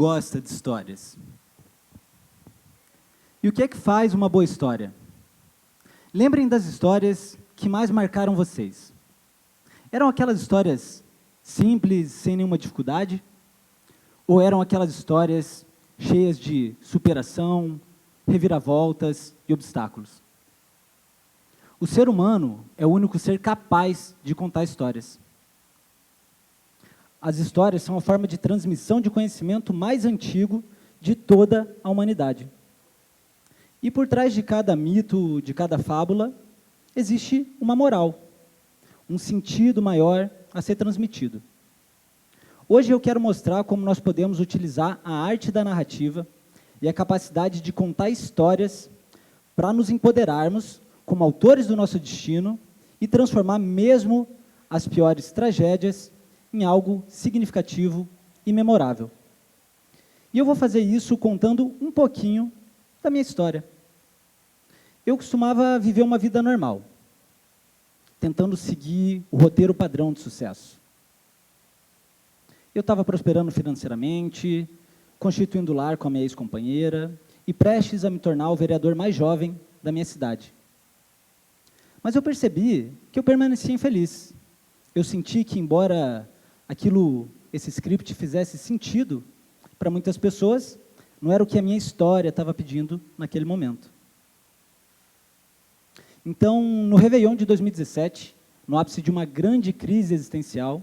gosta de histórias? E o que é que faz uma boa história? Lembrem das histórias que mais marcaram vocês. Eram aquelas histórias simples, sem nenhuma dificuldade? Ou eram aquelas histórias cheias de superação, reviravoltas e obstáculos? O ser humano é o único ser capaz de contar histórias. As histórias são a forma de transmissão de conhecimento mais antigo de toda a humanidade. E por trás de cada mito, de cada fábula, existe uma moral, um sentido maior a ser transmitido. Hoje eu quero mostrar como nós podemos utilizar a arte da narrativa e a capacidade de contar histórias para nos empoderarmos como autores do nosso destino e transformar mesmo as piores tragédias em algo significativo e memorável. E eu vou fazer isso contando um pouquinho da minha história. Eu costumava viver uma vida normal, tentando seguir o roteiro padrão de sucesso. Eu estava prosperando financeiramente, constituindo lar com a minha ex-companheira e prestes a me tornar o vereador mais jovem da minha cidade. Mas eu percebi que eu permanecia infeliz. Eu senti que, embora esse script fizesse sentido para muitas pessoas, não era o que a minha história estava pedindo naquele momento. Então, no Réveillon de 2017, no ápice de uma grande crise existencial,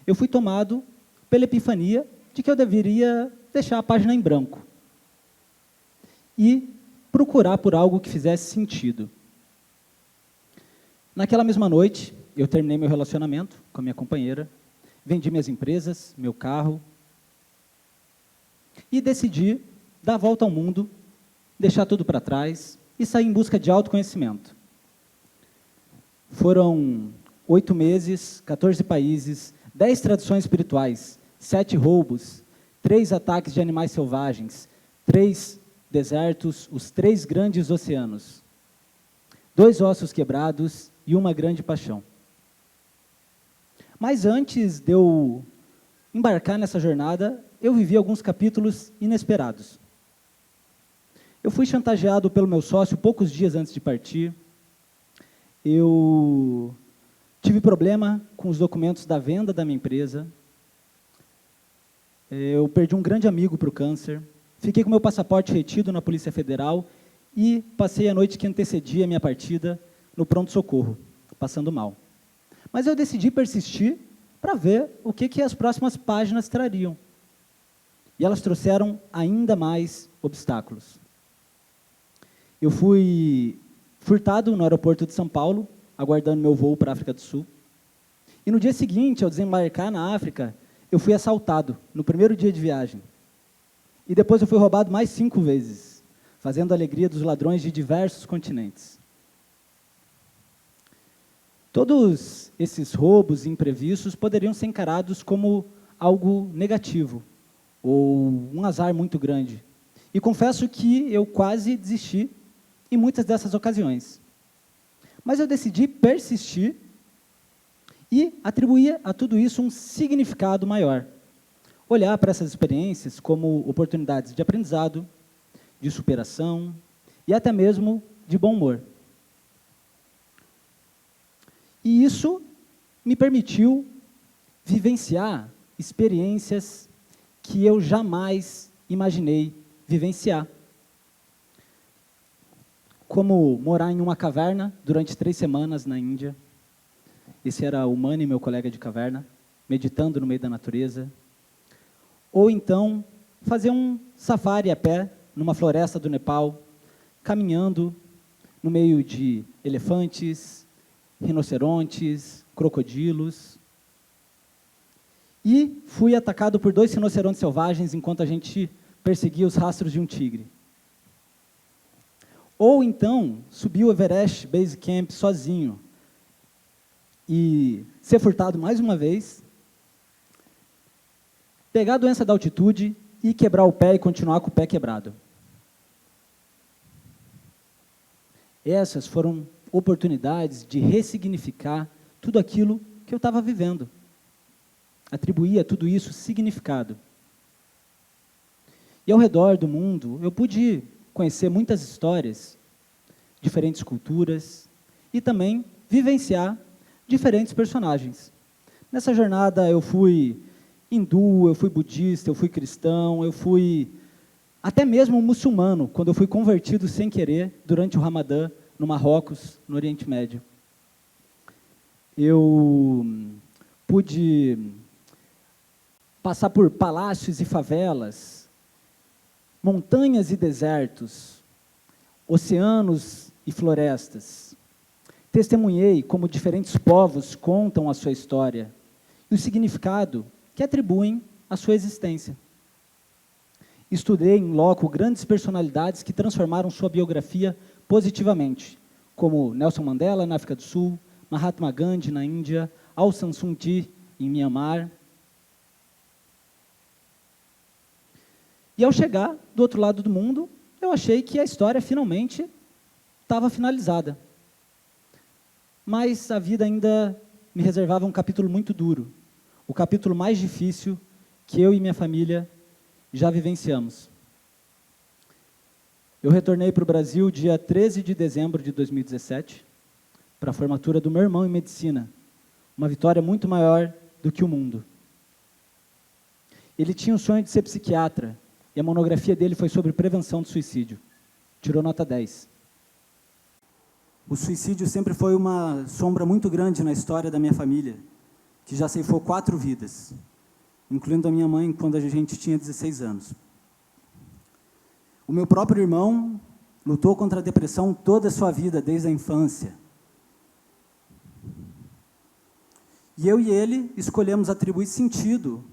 eu fui tomado pela epifania de que eu deveria deixar a página em branco e procurar por algo que fizesse sentido. Naquela mesma noite, eu terminei meu relacionamento com a minha companheira, vendi minhas empresas, meu carro, e decidi dar a volta ao mundo, deixar tudo para trás e sair em busca de autoconhecimento. Foram 8 meses, 14 países, 10 tradições espirituais, 7 roubos, 3 ataques de animais selvagens, 3 desertos, os 3 grandes oceanos, 2 ossos quebrados e uma grande paixão. Mas antes de eu embarcar nessa jornada, eu vivi alguns capítulos inesperados. Eu fui chantageado pelo meu sócio poucos dias antes de partir. Eu tive problema com os documentos da venda da minha empresa. Eu perdi um grande amigo para o câncer. Fiquei com meu passaporte retido na Polícia Federal e passei a noite que antecedia a minha partida no pronto-socorro, passando mal. Mas eu decidi persistir para ver o que as próximas páginas trariam. E elas trouxeram ainda mais obstáculos. Eu fui furtado no aeroporto de São Paulo, aguardando meu voo para a África do Sul. E no dia seguinte, ao desembarcar na África, eu fui assaltado, no primeiro dia de viagem. E depois eu fui roubado mais 5 vezes, fazendo a alegria dos ladrões de diversos continentes. Todos esses roubos imprevistos poderiam ser encarados como algo negativo, ou um azar muito grande. E confesso que eu quase desisti em muitas dessas ocasiões. Mas eu decidi persistir e atribuir a tudo isso um significado maior. Olhar para essas experiências como oportunidades de aprendizado, de superação e até mesmo de bom humor. E isso me permitiu vivenciar experiências que eu jamais imaginei vivenciar. Como morar em uma caverna durante 3 semanas na Índia. Esse era o Mani, meu colega de caverna, meditando no meio da natureza. Ou então, fazer um safari a pé, numa floresta do Nepal, caminhando no meio de elefantes, rinocerontes, crocodilos. E fui atacado por 2 rinocerontes selvagens enquanto a gente perseguia os rastros de um tigre. Ou então, subir o Everest Base Camp sozinho e ser furtado mais uma vez, pegar a doença da altitude e quebrar o pé e continuar com o pé quebrado. Essas foram oportunidades de ressignificar tudo aquilo que eu estava vivendo. Atribuir a tudo isso significado. E ao redor do mundo, eu pude conhecer muitas histórias, diferentes culturas, e também vivenciar diferentes personagens. Nessa jornada eu fui hindu, eu fui budista, eu fui cristão, eu fui até mesmo muçulmano, quando eu fui convertido sem querer durante o Ramadã no Marrocos, no Oriente Médio. Eu pude passar por palácios e favelas, montanhas e desertos, oceanos e florestas. Testemunhei como diferentes povos contam a sua história e o significado que atribuem à sua existência. Estudei em loco grandes personalidades que transformaram sua biografia positivamente, como Nelson Mandela, na África do Sul, Mahatma Gandhi, na Índia, Aung San Suu Kyi, em Myanmar. E ao chegar do outro lado do mundo, eu achei que a história finalmente estava finalizada. Mas a vida ainda me reservava um capítulo muito duro, o capítulo mais difícil que eu e minha família já vivenciamos. Eu retornei para o Brasil dia 13 de dezembro de 2017, para a formatura do meu irmão em medicina, uma vitória muito maior do que o mundo. Ele tinha o sonho de ser psiquiatra, e a monografia dele foi sobre prevenção do suicídio. Tirou nota 10. O suicídio sempre foi uma sombra muito grande na história da minha família, que já ceifou 4 vidas, incluindo a minha mãe quando a gente tinha 16 anos. O meu próprio irmão lutou contra a depressão toda a sua vida, desde a infância. E eu e ele escolhemos atribuir sentido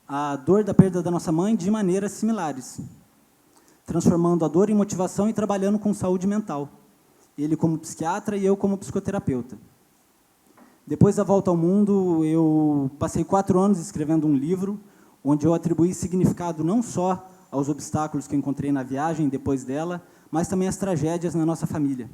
à dor da perda da nossa mãe de maneiras similares, transformando a dor em motivação e trabalhando com saúde mental. Ele como psiquiatra e eu como psicoterapeuta. Depois da volta ao mundo, eu passei 4 anos escrevendo um livro, onde eu atribuí significado não só aos obstáculos que eu encontrei na viagem depois dela, mas também às tragédias na nossa família.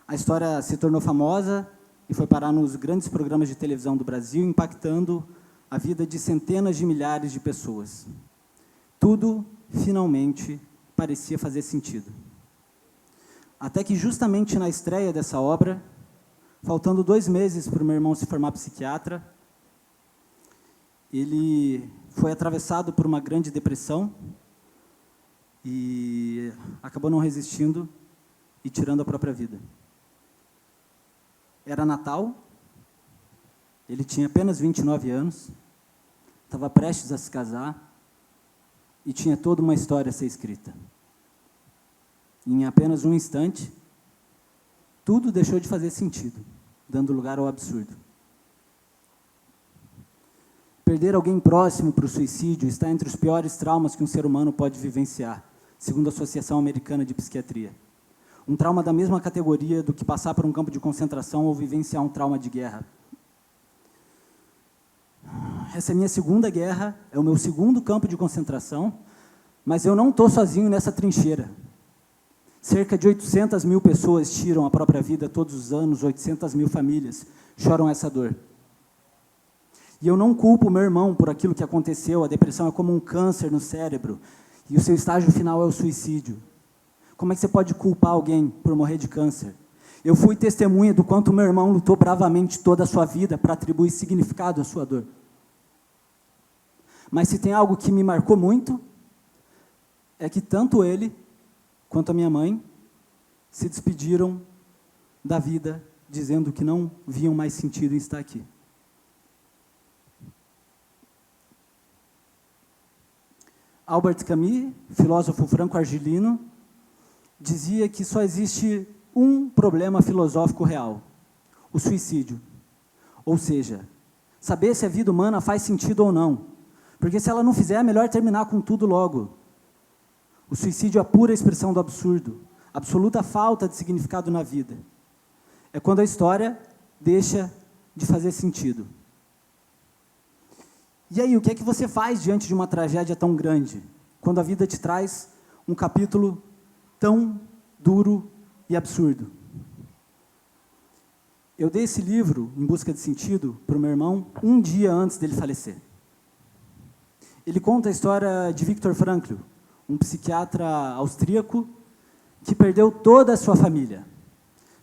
A história se tornou famosa e foi parar nos grandes programas de televisão do Brasil, impactando a vida de centenas de milhares de pessoas. Tudo, finalmente, parecia fazer sentido. Até que, justamente na estreia dessa obra, faltando 2 meses para o meu irmão se formar psiquiatra, ele foi atravessado por uma grande depressão e acabou não resistindo e tirando a própria vida. Era Natal, ele tinha apenas 29 anos, estava prestes a se casar e tinha toda uma história a ser escrita. Em apenas um instante, tudo deixou de fazer sentido, dando lugar ao absurdo. Perder alguém próximo para o suicídio está entre os piores traumas que um ser humano pode vivenciar, segundo a Associação Americana de Psiquiatria. Um trauma da mesma categoria do que passar por um campo de concentração ou vivenciar um trauma de guerra. Essa é a minha 2ª guerra, é o meu 2º campo de concentração, mas eu não estou sozinho nessa trincheira. Cerca de 800 mil pessoas tiram a própria vida todos os anos, 800 mil famílias choram essa dor. E eu não culpo o meu irmão por aquilo que aconteceu, a depressão é como um câncer no cérebro, e o seu estágio final é o suicídio. Como é que você pode culpar alguém por morrer de câncer? Eu fui testemunha do quanto meu irmão lutou bravamente toda a sua vida para atribuir significado à sua dor. Mas se tem algo que me marcou muito, é que tanto ele quanto a minha mãe se despediram da vida, dizendo que não viam mais sentido em estar aqui. Albert Camus, filósofo franco-argelino, dizia que só existe um problema filosófico real, o suicídio. Ou seja, saber se a vida humana faz sentido ou não. Porque se ela não fizer, é melhor terminar com tudo logo. O suicídio é a pura expressão do absurdo, absoluta falta de significado na vida. É quando a história deixa de fazer sentido. E aí, o que é que você faz diante de uma tragédia tão grande? Quando a vida te traz um capítulo tão duro e absurdo. Eu dei esse livro, Em Busca de Sentido, para o meu irmão, um dia antes dele falecer. Ele conta a história de Viktor Frankl, um psiquiatra austríaco que perdeu toda a sua família.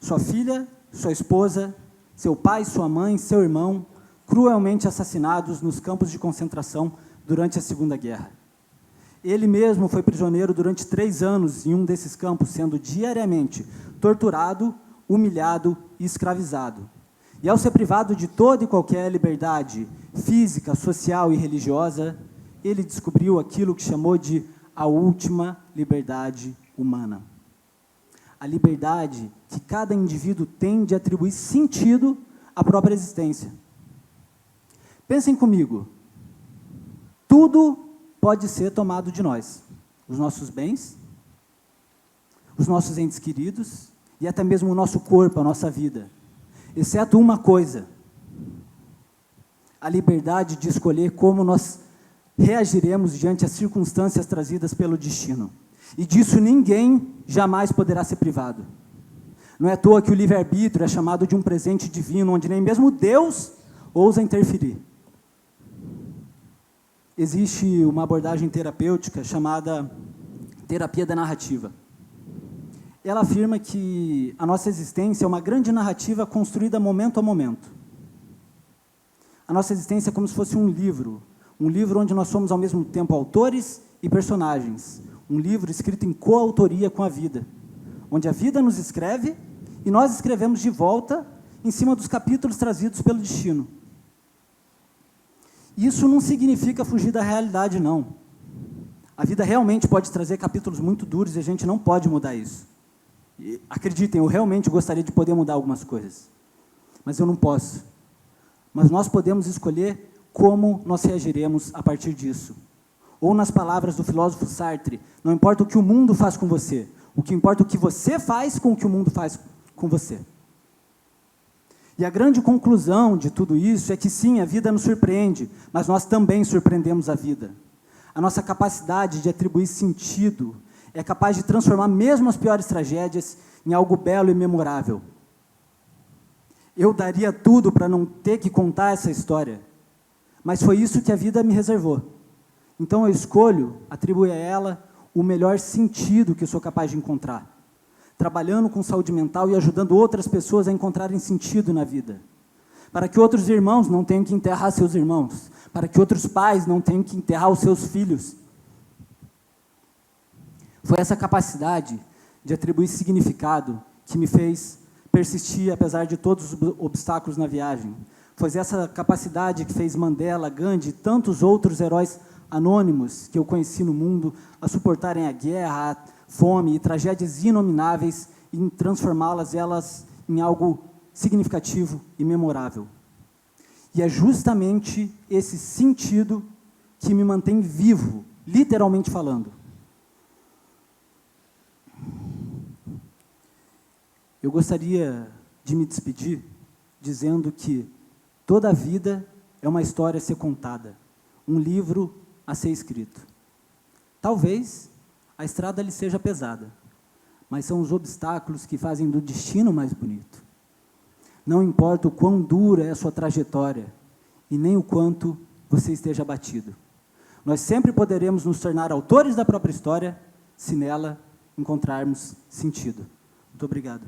Sua filha, sua esposa, seu pai, sua mãe, seu irmão, cruelmente assassinados nos campos de concentração durante a Segunda Guerra. Ele mesmo foi prisioneiro durante 3 anos em um desses campos, sendo diariamente torturado, humilhado e escravizado. E ao ser privado de toda e qualquer liberdade física, social e religiosa, ele descobriu aquilo que chamou de a última liberdade humana. A liberdade que cada indivíduo tem de atribuir sentido à própria existência. Pensem comigo, tudo pode ser tomado de nós, os nossos bens, os nossos entes queridos e até mesmo o nosso corpo, a nossa vida, exceto uma coisa: a liberdade de escolher como nós reagiremos diante as circunstâncias trazidas pelo destino. E disso ninguém jamais poderá ser privado. Não é à toa que o livre-arbítrio é chamado de um presente divino, onde nem mesmo Deus ousa interferir. Existe uma abordagem terapêutica chamada terapia da narrativa. Ela afirma que a nossa existência é uma grande narrativa construída momento a momento. A nossa existência é como se fosse um livro onde nós somos ao mesmo tempo autores e personagens, um livro escrito em coautoria com a vida, onde a vida nos escreve e nós escrevemos de volta em cima dos capítulos trazidos pelo destino. Isso não significa fugir da realidade, não. A vida realmente pode trazer capítulos muito duros e a gente não pode mudar isso. E, acreditem, eu realmente gostaria de poder mudar algumas coisas, mas eu não posso. Mas nós podemos escolher como nós reagiremos a partir disso. Ou nas palavras do filósofo Sartre, não importa o que o mundo faz com você, o que importa é o que você faz com o que o mundo faz com você. E a grande conclusão de tudo isso é que sim, a vida nos surpreende, mas nós também surpreendemos a vida. A nossa capacidade de atribuir sentido é capaz de transformar mesmo as piores tragédias em algo belo e memorável. Eu daria tudo para não ter que contar essa história, mas foi isso que a vida me reservou. Então eu escolho atribuir a ela o melhor sentido que eu sou capaz de encontrar, trabalhando com saúde mental e ajudando outras pessoas a encontrarem sentido na vida, para que outros irmãos não tenham que enterrar seus irmãos, para que outros pais não tenham que enterrar os seus filhos. Foi essa capacidade de atribuir significado que me fez persistir apesar de todos os obstáculos na viagem. Foi essa capacidade que fez Mandela, Gandhi e tantos outros heróis anônimos que eu conheci no mundo a suportarem a guerra, a fome e tragédias inomináveis e transformá-las em algo significativo e memorável. E é justamente esse sentido que me mantém vivo, literalmente falando. Eu gostaria de me despedir dizendo que toda a vida é uma história a ser contada, um livro a ser escrito. Talvez a estrada lhe seja pesada, mas são os obstáculos que fazem do destino mais bonito. Não importa o quão dura é a sua trajetória e nem o quanto você esteja abatido. Nós sempre poderemos nos tornar autores da própria história se nela encontrarmos sentido. Muito obrigado.